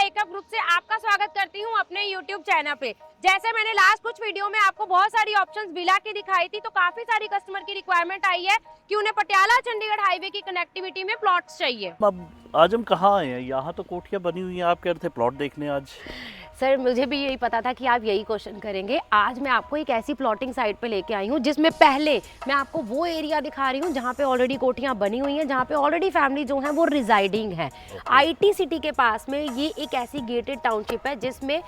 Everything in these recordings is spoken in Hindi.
मेकअप ग्रुप से आपका स्वागत करती हूं अपने YouTube चैनल पे। जैसे मैंने लास्ट कुछ वीडियो में आपको बहुत सारी ऑप्शंस विला की दिखाई थी, तो काफी सारी कस्टमर की रिक्वायरमेंट आई है कि उन्हें पटियाला चंडीगढ़ हाईवे की कनेक्टिविटी में प्लॉट्स चाहिए। अब आज हम कहाँ आए हैं? यहाँ तो कोठियाँ बनी हुई हैं, आप कह रहे थे प्लॉट देखने आज। सर मुझे भी यही पता था कि आप यही क्वेश्चन करेंगे। आज मैं आपको एक ऐसी प्लॉटिंग साइट पे लेके आई हूँ जिसमें पहले मैं आपको वो एरिया दिखा रही हूँ जहाँ पे ऑलरेडी कोठियाँ बनी हुई हैं, जहाँ पे ऑलरेडी फैमिली जो है वो रिजाइडिंग है। IT सिटी के पास में ये एक ऐसी गेटेड टाउनशिप है जिसमें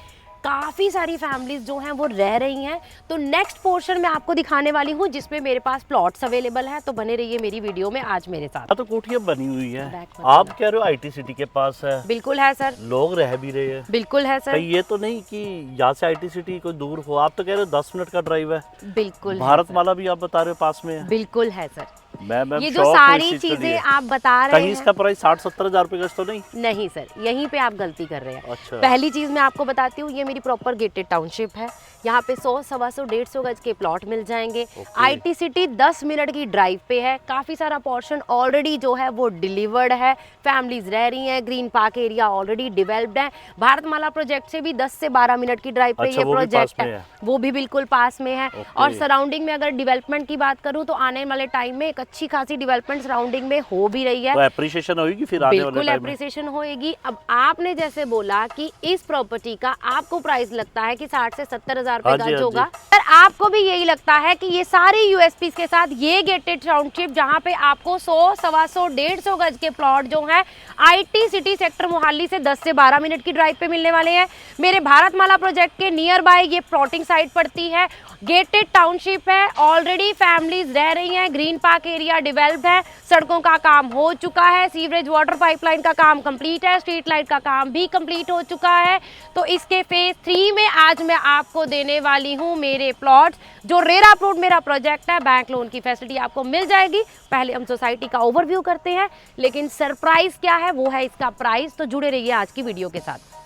काफ़ी सारी फैमिलीज जो हैं वो रह रही हैं। तो नेक्स्ट पोर्शन में आपको दिखाने वाली हूँ जिसमें मेरे पास प्लॉट्स अवेलेबल है, तो बने रहिए मेरी वीडियो में आज मेरे साथ। तो कोठियाँ बनी हुई है, आप कह रहे हो IT सिटी के पास है? बिल्कुल है सर। लोग रह भी रहे हैं? बिल्कुल है सर। ये तो नहीं कि यहाँ से IT सिटी कोई दूर हो? आप तो कह रहे हो 10 मिनट का ड्राइव है। बिल्कुल। भारतमाला भी आप बता रहे हो पास में है? बिल्कुल है सर। मैं ये जो सारी चीजें आप बता रहे हैं, कहीं इसका प्राइस 60-70 हज़ार रुपए गज तो नहीं? नहीं सर, यहीं पे आप गलती कर रहे हैं। अच्छा। पहली चीज मैं आपको बताती हूँ, ये मेरी प्रॉपर गेटेड टाउनशिप है। यहाँ पे 100, 125, 150 गज के प्लॉट मिल जाएंगे। IT सिटी 10 मिनट की ड्राइव पे है। काफी सारा पोर्शन ऑलरेडी जो है वो डिलीवर्ड है, फैमिलीज रह रही हैं, green park area already developed है। भारतमाला प्रोजेक्ट से भी 10 से 12 मिनट की ड्राइव पे ये प्रोजेक्ट है, वो भी बिल्कुल पास में है। और सराउंडिंग में अगर डेवलपमेंट की बात करूँ तो आने वाले टाइम में एक अच्छी खासी डेवलपमेंट सराउंडिंग में हो भी रही है। तो एप्रिसिएशन होगी फिर आने वाले टाइम में? बिल्कुल एप्रिसिएशन होगी। अब आपने जैसे बोला कि इस प्रॉपर्टी का आपको प्राइस लगता है कि 60 से 70 हज़ार रुपए गज होगा, सर आपको भी यही लगता है कि ये सारी USPs के साथ ये गेटेड टाउनशिप जहाँ पे आपको 100, 125, 150 गज के प्लॉट जो है IT सिटी सेक्टर मोहाली से 10 से 12 मिनट की ड्राइव पे मिलने वाले हैं। मेरे भारतमाला प्रोजेक्ट के नियर बाय ये प्लॉटिंग साइट पड़ती है। गेटेड टाउनशिप है, ऑलरेडी फैमिलीज रह रही हैं, ग्रीन पार्क एरिया डेवलप्ड है, सड़कों का काम हो चुका है, सीवरेज वाटर पाइपलाइन का काम कंप्लीट है, स्ट्रीट लाइट का काम भी कंप्लीट हो चुका है। तो इसके फेज 3 में आज मैं आपको देने वाली हूँ मेरे प्लॉट्स। जो रेरा अप्रूव्ड मेरा प्रोजेक्ट है, बैंक लोन की फैसिलिटी आपको मिल जाएगी। पहले हम सोसाइटी का ओवरव्यू करते हैं, लेकिन सरप्राइज क्या है वो है इसका प्राइस। तो जुड़े रहिए आज की वीडियो के साथ।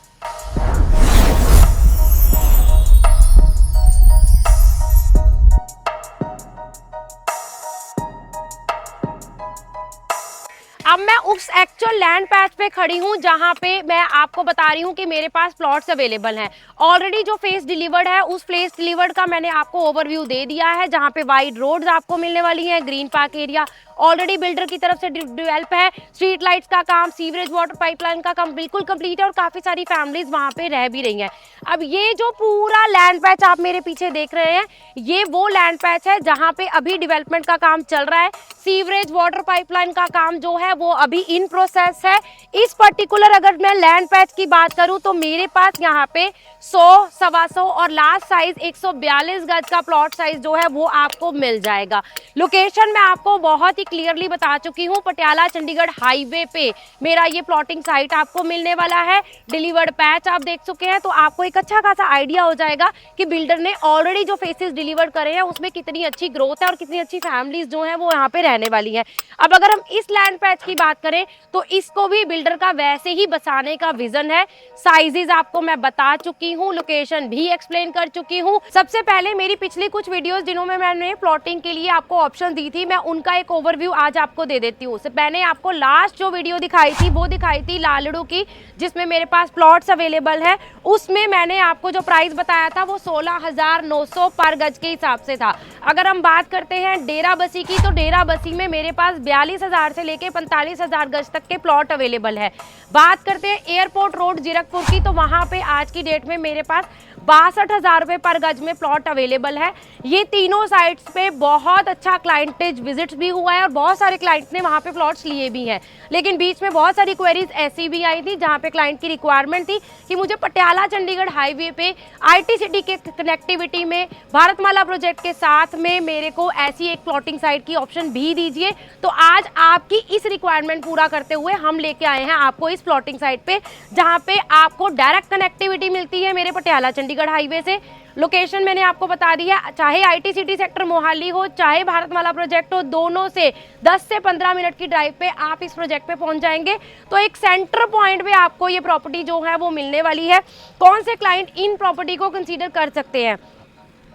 अब मैं उस एक्चुअल लैंड पैच पे खड़ी हूँ जहाँ पे मैं आपको बता रही हूँ कि मेरे पास प्लॉट्स अवेलेबल हैं। ऑलरेडी जो फेस डिलीवर्ड है उस फेस डिलीवर्ड का मैंने आपको ओवरव्यू दे दिया है, जहाँ पे वाइड रोड्स आपको मिलने वाली हैं, green park area already builder की तरफ से डेवलप है, स्ट्रीट लाइट्स का काम, सीवरेज वाटर पाइपलाइन का काम बिल्कुल कंप्लीट है और काफी सारी फैमिलीज वहाँ पे रह भी रही हैं। अब ये जो पूरा लैंड पैच आप मेरे पीछे देख रहे हैं, ये वो लैंड पैच है जहाँ पे अभी डेवलपमेंट का काम चल रहा है। सीवरेज वाटर पाइपलाइन का काम जो है वो अभी इन प्रोसेस है। इस पर्टिकुलर अगर मैं लैंड पैच की बात करूं तो मेरे पास यहाँ पे 100, 125 और लास्ट साइज 142 गज का प्लॉट साइज जो है वो आपको मिल जाएगा। लोकेशन मैं आपको बहुत ही क्लियरली बता चुकी हूँ, पटियाला चंडीगढ़ हाईवे पे मेरा ये प्लॉटिंग साइट आपको मिलने वाला है। डिलीवर्ड पैच आप देख चुके हैं, तो आपको एक अच्छा खासा आइडिया हो जाएगा कि बिल्डर ने ऑलरेडी जो फेसेस डिलीवर करे हैं उसमें कितनी अच्छी ग्रोथ है और कितनी अच्छी फैमिलीज जो है वो यहाँ पे रहने वाली है। अब अगर हम इस लैंड पैच की बात करें तो इसको भी बिल्डर का वैसे ही बसाने का विजन है। साइजेस आपको मैं बता चुकी हूँ, लोकेशन भी एक्सप्लेन कर चुकी हूँ। सबसे पहले मेरी पिछली कुछ वीडियोस जिन्होंने मैंने प्लॉटिंग के लिए आपको ऑप्शन दी थी, मैं उनका एक ओवरव्यू आज आपको दे देती हूँ। मैंने आपको लास्ट जो वीडियो दिखाई थी वो दिखाई थी लालड़ू की, जिसमें मेरे पास प्लॉट्स अवेलेबल है। उसमें मैंने आपको जो प्राइस बताया था वो 16,900 पर गज के हिसाब से था। अगर हम बात करते हैं डेरा बसी की, तो डेरा बसी में मेरे पास 42,000 से लेके 45,000 गज तक के प्लॉट अवेलेबल है। बात करते हैं एयरपोर्ट रोड जीरकपुर की, तो वहां पे आज की डेट में मेरे पास 62,000 रुपए पर गज में प्लॉट अवेलेबल है। ये तीनों साइट्स पे बहुत अच्छा क्लाइंटेज विजिट्स भी हुआ है और बहुत सारे क्लाइंट्स ने वहाँ पे प्लॉट्स लिए भी हैं। लेकिन बीच में बहुत सारी क्वेरीज ऐसी भी आई थी जहाँ पे क्लाइंट की रिक्वायरमेंट थी कि मुझे पटियाला चंडीगढ़ हाईवे पे IT सिटी के कनेक्टिविटी में भारतमाला प्रोजेक्ट के साथ में मेरे को ऐसी एक प्लॉटिंग साइट की ऑप्शन भी दीजिए। तो आज आपकी इस रिक्वायरमेंट पूरा करते हुए हम लेके आए हैं आपको इस प्लॉटिंग साइट पे, जहाँ पे आपको डायरेक्ट कनेक्टिविटी मिलती है मेरे पटियाला चंडीगढ़ हाईवे से। लोकेशन मैंने आपको बता दी है, चाहे IT सिटी सेक्टर मोहाली हो चाहे भारतमाला प्रोजेक्ट हो, दोनों से 10 से 15 मिनट की ड्राइव पे आप इस प्रोजेक्ट पे पहुंच जाएंगे। तो एक सेंटर पॉइंट पे आपको ये प्रॉपर्टी जो है वो मिलने वाली है। कौन से क्लाइंट इन प्रॉपर्टी को कंसीडर कर सकते हैं?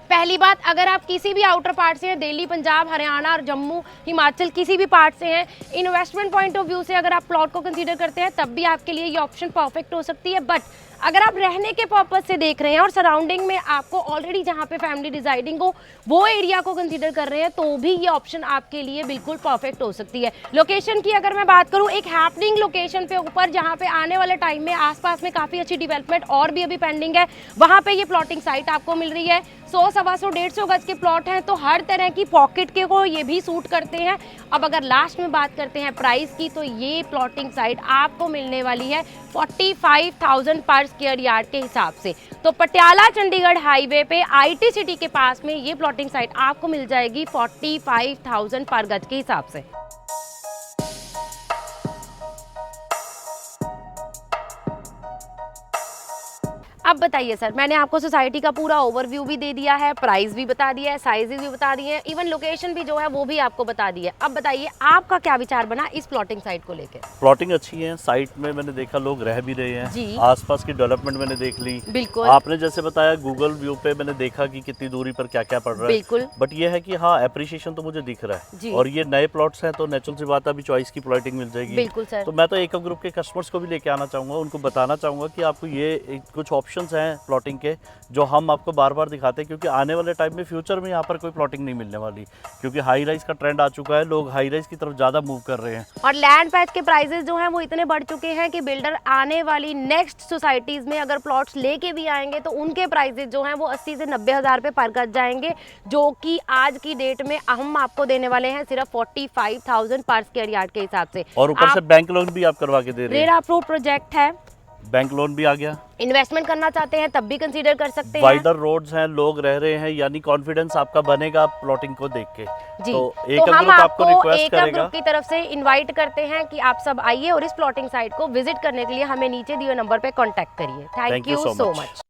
पहली बात, अगर आप किसी भी आउटर पार्ट से हैं, दिल्ली, पंजाब, हरियाणा और जम्मू, हिमाचल, किसी भी पार्ट से हैं, इन्वेस्टमेंट पॉइंट ऑफ व्यू से अगर आप प्लॉट को कंसीडर करते हैं तब भी आपके लिए ये ऑप्शन परफेक्ट हो सकती है। बट अगर आप रहने के पर्पज से देख रहे हैं और सराउंडिंग में आपको ऑलरेडी जहाँ पे फैमिली रिजाइडिंग हो वो एरिया को कंसीडर कर रहे हैं तो भी ये ऑप्शन आपके लिए बिल्कुल परफेक्ट हो सकती है। लोकेशन की अगर मैं बात करूँ, एक हैपनिंग लोकेशन पे ऊपर जहाँ पे आने वाले टाइम में आसपास में काफ़ी अच्छी डेवलपमेंट और भी अभी पेंडिंग है, वहाँ पे ये प्लॉटिंग साइट आपको मिल रही है। 100, 125, 150 गज के प्लॉट हैं तो हर तरह की पॉकेट के को ये भी सूट करते हैं। अब अगर लास्ट में बात करते हैं प्राइस की, तो ये प्लॉटिंग साइट आपको मिलने वाली है 45,000 पर स्क्वायर यार्ड के हिसाब से। तो पटियाला चंडीगढ़ हाईवे पे IT सिटी के पास में ये प्लॉटिंग साइट आपको मिल जाएगी 45,000 पर गज के हिसाब से। अब बताइए सर, मैंने आपको सोसाइटी का पूरा ओवरव्यू भी दे दिया है, प्राइस भी बता दिया है, साइजेस भी बता दिए हैं, इवन लोकेशन भी जो है वो भी आपको बता दी है। अब बताइए आपका क्या विचार बना इस प्लॉटिंग साइट को लेकर? प्लॉटिंग अच्छी है, साइट में मैंने देखा लोग रह भी रहे हैं जी। आसपास की डेवलपमेंट मैंने देख ली। बिल्कुल। आपने जैसे बताया गूगल व्यू पे मैंने देखा कि कितनी दूरी पर क्या क्या पड़ रहा है। बिल्कुल। बट ये है कि हाँ, एप्रिसिएशन तो मुझे दिख रहा जी। है और ये नए प्लॉट्स हैं तो नेचुरल सी बात है अभी चॉइस की प्लॉटिंग मिल जाएगी। बिल्कुल सर। तो मैं तो एकम ग्रुप के कस्टमर्स को भी लेके आना चाहूँगा, उनको बताना चाहूँगा कि आपको ये कुछ ऑप्शंस हैं प्लॉटिंग के जो हम आपको बार बार दिखाते हैं, क्योंकि आने वाले टाइम में फ्यूचर में यहाँ पर कोई प्लॉटिंग नहीं मिलने वाली, क्योंकि हाई राइज का ट्रेंड आ चुका है, लोग हाई राइज की तरफ ज़्यादा मूव कर रहे हैं और लैंड पैच के प्राइसेस जो हैं वो इतने बढ़ चुके हैं कि बिल्डर आने वाली नेक्स्ट सोसाइटीज़ में अगर प्लॉट्स लेके भी आएंगे तो उनके प्राइसेस जो हैं वो 80 से 90 हज़ार रुपये पर गज जाएंगे, जो कि आज की डेट में हम आपको देने वाले हैं सिर्फ 45,000 पर स्क्वायर यार्ड के हिसाब से। और ऊपर से बैंक लोन भी आप करवा के दे रहे हैं। रेरा अप्रूव्ड प्रोजेक्ट है, बैंक लोन भी आ गया। इन्वेस्टमेंट करना चाहते हैं तब भी कंसीडर कर सकते हैं। वाइडर रोड्स हैं, लोग रह रहे हैं, यानी कॉन्फिडेंस आपका बनेगा प्लॉटिंग को देख के। जी। तो तो एकम हम ग्रुप आपको आपको रिक्वेस्ट एकम करेगा ग्रुप की तरफ से इनवाइट करते हैं कि आप सब आइए और इस प्लॉटिंग साइट को विजिट करने के लिए हमें नीचे दिए नंबर पे कांटेक्ट करिए। Thank Thank you you so so much. Much.